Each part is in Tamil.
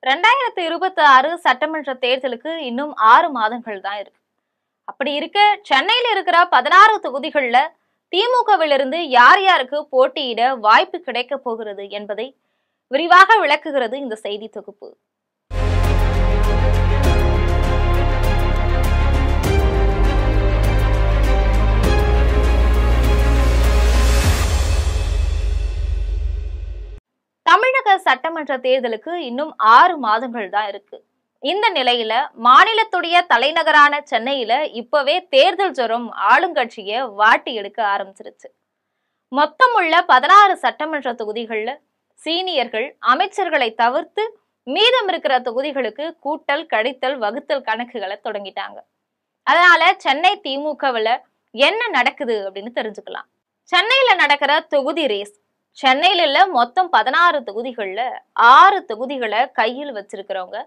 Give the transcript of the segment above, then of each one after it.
2026 சட்டமன்ற தேர்தலுக்கு இன்னும் 6 மாதங்கள் தான் இருக்கு. அப்படி இருக்க சென்னையில இருக்கிற 16 தொகுதிகள்ல திமுகவிலிருந்து யார் யாருக்கு போட்டியிட வாய்ப்பு கிடைக்க போகிறது என்பதை விரிவாக விளக்குகிறது இந்த செய்தி தொகுப்பு. தமிழக சட்டமன்ற தேர்தலுக்கு இன்னும் 6 மாதங்கள் தான் இருக்கு. இந்த நிலையில மாநிலத்துடைய தலைநகரான சென்னையில இப்பவே தேர்தல் ஜுரம் ஆளுங்கட்சியை வாட்டி எடுக்க ஆரம்பிச்சிருச்சு. மொத்தம் உள்ள 16 சட்டமன்ற தொகுதிகள்ல சீனியர்கள் அமைச்சர்களை தவிர்த்து மீதம் இருக்கிற தொகுதிகளுக்கு கூட்டல் கழித்தல் வகுத்தல் கணக்குகளை தொடங்கிட்டாங்க. அதனால சென்னை திமுகவுல என்ன நடக்குது அப்படின்னு தெரிஞ்சுக்கலாம். சென்னையில நடக்கிற தொகுதி ரேஸ். சென்னையில மொத்தம் 16 தொகுதிகள்ல 6 தொகுதிகளை கையில் வச்சிருக்கிறவங்க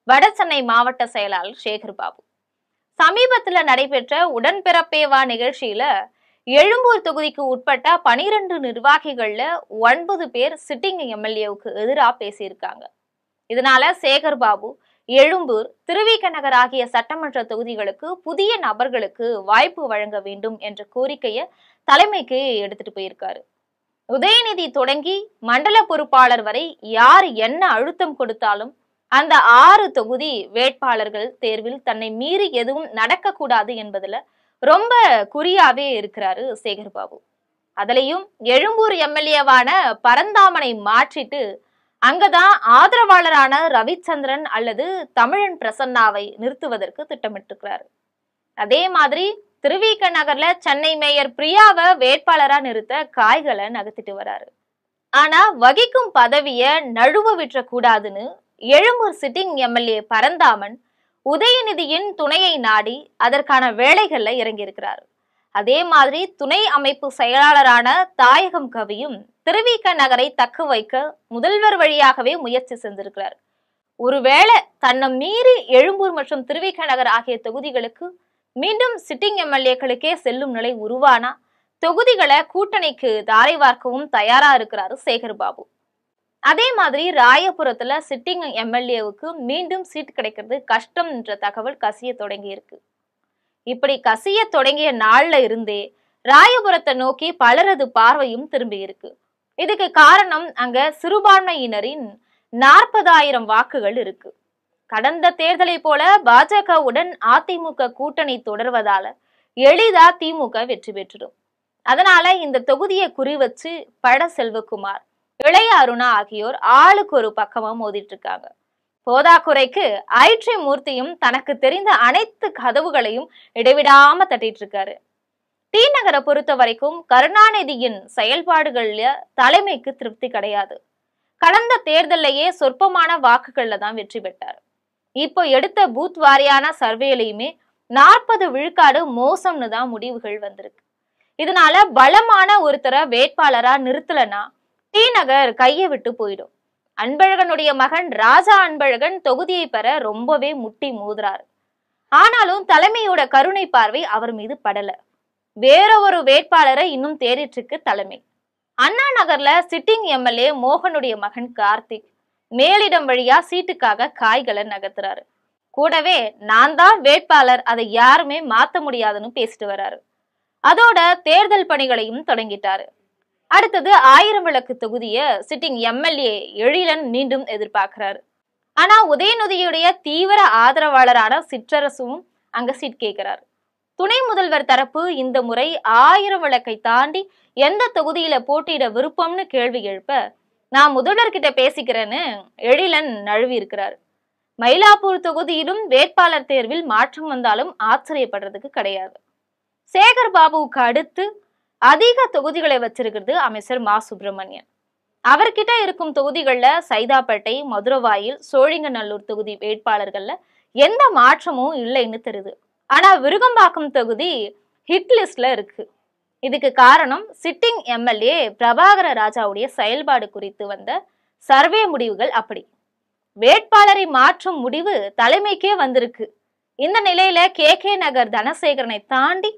வட சென்னை மாவட்ட செயலாளர் சேகர் பாபு. சமீபத்துல நடைபெற்ற உடன்பிறப்பேவா நிகழ்ச்சியில எழும்பூர் தொகுதிக்கு உட்பட்ட 12 நிர்வாகிகள்ல 9 பேர் சிட்டிங் எம்எல்ஏவுக்கு எதிராக பேசியிருக்காங்க. இதனால சேகர் பாபு எழும்பூர், திருவிக நகர் ஆகிய சட்டமன்ற தொகுதிகளுக்கு புதிய நபர்களுக்கு வாய்ப்பு வழங்க வேண்டும் என்ற கோரிக்கையை தலைமைக்கு எடுத்துட்டு போயிருக்காரு. உதயநிதி தொடங்கி மண்டல பொறுப்பாளர் வரை யார் என்ன அழுத்தம் கொடுத்தாலும் அந்த 6 தொகுதி வேட்பாளர்கள் தேர்வில் தன்னை மீறி எதுவும் நடக்கக்கூடாது என்பதுல ரொம்ப குறியாவே இருக்கிறாரு சேகர் பாபு. அதுலயும் எழும்பூர் எம்எல்ஏவான பரந்தாமனை மாற்றிட்டு அங்கதான் ஆதரவாளரான ரவிச்சந்திரன் அல்லது தமிழன் பிரசன்னாவை நிறுத்துவதற்கு திட்டமிட்டிருக்கிறாரு. அதே மாதிரி திருவிக நகர்ல சென்னை மேயர் பிரியாவை வேட்பாளரா நிறுத்த காய்களை நகர்த்திட்டு வராரு. ஆனா வகிக்கும் பதவிய நழுவ விட்டுற கூடாதுன்னு எழும்பூர் சிட்டிங் எம்எல்ஏ பரந்தாமன் உதயநிதியின் துணையை நாடி அதற்கான வேலைகள்ல இறங்கி இருக்கிறாரு. அதே மாதிரி துணை அமைப்பு செயலாளரான தாயகம் கவியும் திருவிக நகரை தக்க வைக்க முதல்வர் வழியாகவே முயற்சி செஞ்சிருக்கிறார். ஒருவேளை தன்னை மீறி எழும்பூர் மற்றும் திருவிக நகர் ஆகிய தொகுதிகளுக்கு மீண்டும் சிட்டிங் எம்எல்ஏக்களுக்கே செல்லும் நிலை உருவானா தொகுதிகளை கூட்டணிக்கு தாரை வார்க்கவும் தயாரா இருக்கிறாரு சேகர் பாபு. அதே மாதிரி ராயபுரத்துல சிட்டிங் எம்எல்ஏவுக்கு மீண்டும் சீட் கிடைக்கிறது கஷ்டம் என்ற தகவல் கசிய தொடங்கி இருக்கு. இப்படி கசிய தொடங்கிய நாள்ல இருந்தே ராயபுரத்தை நோக்கி பலரது பார்வையும் திரும்பி இருக்கு. இதுக்கு காரணம் அங்க சிறுபான்மையினரின் 40,000 வாக்குகள் இருக்கு. கடந்த தேர்தலை போல பாஜகவுடன் அதிமுக கூட்டணி தொடர்வதால எளிதா திமுக வெற்றி பெற்றிடும். அதனால இந்த தொகுதியை குறி வச்சு பட செல்வகுமார், இளைய அருணா ஆகியோர் ஆளுக்கு ஒரு பக்கமா மோதிட்டு இருக்காங்க. போதாக்குறைக்கு ஐட்ரி மூர்த்தியும் தனக்கு தெரிந்த அனைத்து கதவுகளையும் இடைவிடாம தட்டிட்டு இருக்காரு. டி நகரை பொறுத்த வரைக்கும் கருணாநிதியின் செயல்பாடுகள்ல தலைமைக்கு திருப்தி கிடையாது. கடந்த தேர்தலையே சொற்பமான வாக்குகள்ல தான் வெற்றி பெற்றார். இப்போ எடுத்த பூத் வாரியான சர்வேலையுமே 40 விழுக்காடு மோசம்னு தான் முடிவுகள் வந்திருக்கு. இதனால பலமான ஒருத்தரை வேட்பாளரா நிறுத்தலனா டி நகர் கையை விட்டு போயிடும். அன்பழகனுடைய மகன் ராஜா அன்பழகன் தொகுதியை பெற ரொம்பவே முட்டி மோதுறாரு. ஆனாலும் தலைமையோட கருணை பார்வை அவர் மீது படல. வேற ஒரு வேட்பாளரை இன்னும் தேடிட்டு இருக்கு தலைமை. அண்ணா நகர்ல சிட்டிங் எம்எல்ஏ மோகனுடைய மகன் கார்த்திக் மேலிடம் வழியா சீட்டுக்காக காய்களை நகர்த்துறாரு. கூடவே நான் தான் வேட்பாளர், அதை யாருமே மாத்த முடியாதுன்னு பேசிட்டு வர்றாரு. அதோட தேர்தல் பணிகளையும் தொடங்கிட்டாரு. அடுத்தது 1000 விளக்கு தொகுதிய சிட்டிங் எம்எல்ஏ எழிலன் மீண்டும் எதிர்பார்க்கிறாரு. ஆனா உதயநிதியுடைய தீவிர ஆதரவாளரான சிற்றரசும் அங்க சீட் கேட்கிறாரு. துணை முதல்வர் தரப்பு இந்த முறை 1000 விளக்கை தாண்டி எந்த தொகுதியில போட்டியிட விருப்பம்னு கேள்வி எழுப்ப நான் முதல்வர்கிட்ட பேசிக்கிறேன்னு எழிலன் நழுவி இருக்கிறாரு. மயிலாப்பூர் தொகுதியிலும் வேட்பாளர் தேர்வில் மாற்றம் வந்தாலும் ஆச்சரியப்படுறதுக்கு கிடையாது. சேகர் பாபுவுக்கு அடுத்து அதிக தொகுதிகளை வச்சிருக்கிறது அமைச்சர் மா சுப்பிரமணியன். அவர்கிட்ட இருக்கும் தொகுதிகள்ல சைதாப்பேட்டை, மதுரவாயில், சோழிங்கநல்லூர் தொகுதி வேட்பாளர்கள்ல எந்த மாற்றமும் இல்லைன்னு தெரியுது. ஆனா விருகம்பாக்கம் தொகுதி ஹிட் லிஸ்ட்ல இருக்கு. இதுக்கு காரணம் சிட்டிங் எம்எல்ஏ பிரபாகர ராஜாவுடைய செயல்பாடு குறித்து வந்த சர்வே முடிவுகள். அப்படி வேட்பாளரை மாற்றும் முடிவு தலைமைக்கே வந்திருக்கு. இந்த நிலையில கே நகர் தனசேகரனை தாண்டி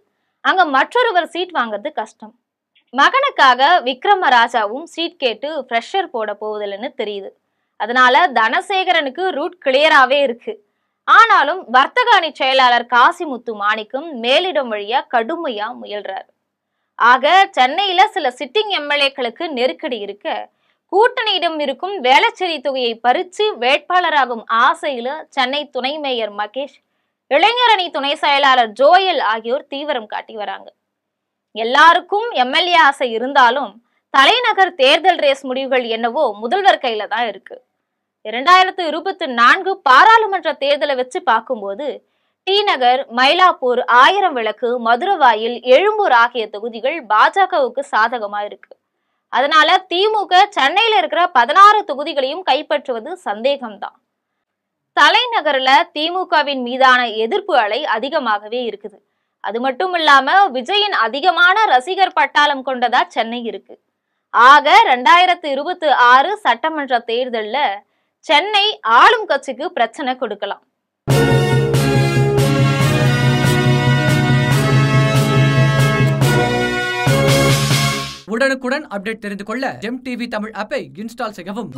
அங்க மற்றொருவர் சீட் வாங்குறது கஷ்டம். மகனுக்காக விக்ரமராஜாவும் சீட் கேட்டு ஃப்ரெஷர் போட போவதில்லைன்னு தெரியுது. அதனால தனசேகரனுக்கு ரூட் கிளியராவே இருக்கு. ஆனாலும் வர்த்தக அணி செயலாளர் காசிமுத்து மாணிக்கம் மேலிடம் வழியா கடுமையா முயல்றாரு. ஆக சென்னையில சில சிட்டிங் எம்எல்ஏக்களுக்கு நெருக்கடி இருக்க, கூட்டணியிடம் இருக்கும் வேளச்சேரி தொகையை பறிச்சு வேட்பாளராகும் ஆசையில சென்னை துணை மேயர் மகேஷ், இளைஞர் அணி துணை செயலாளர் ஜோயல் ஆகியோர் தீவிரம் காட்டி வராங்க. எல்லாருக்கும் எம்எல்ஏ ஆசை இருந்தாலும் தலைநகர் தேர்தல் ரேஸ் முடிவுகள் என்னவோ முதல்வர் கையில தான் இருக்கு. 2024 பாராளுமன்ற தேர்தலை வச்சு பார்க்கும்போது டி நகர், மயிலாப்பூர், ஆயிரம் விளக்கு, மதுரவாயில், எழும்பூர் ஆகிய தொகுதிகள் பாஜகவுக்கு சாதகமா இருக்கு. அதனால திமுக சென்னையில இருக்கிற 16 தொகுதிகளையும் கைப்பற்றுவது சந்தேகம்தான். தலைநகர்ல திமுகவின் மீதான எதிர்ப்பு அலை அதிகமாகவே இருக்குது. அது மட்டும் இல்லாம விஜயின் அதிகமான ரசிகர் பட்டாளம் கொண்டதா சென்னை இருக்கு. ஆக 2026 சட்டமன்ற தேர்தல்ல சென்னை ஆளும் கட்சிக்கு பிரச்சனை கொடுக்கலாம். உடனுக்குடன் அப்டேட் தெரிந்து கொள்ள ஜெம் டிவி தமிழ் ஆப்பை இன்ஸ்டால் செய்யவும்.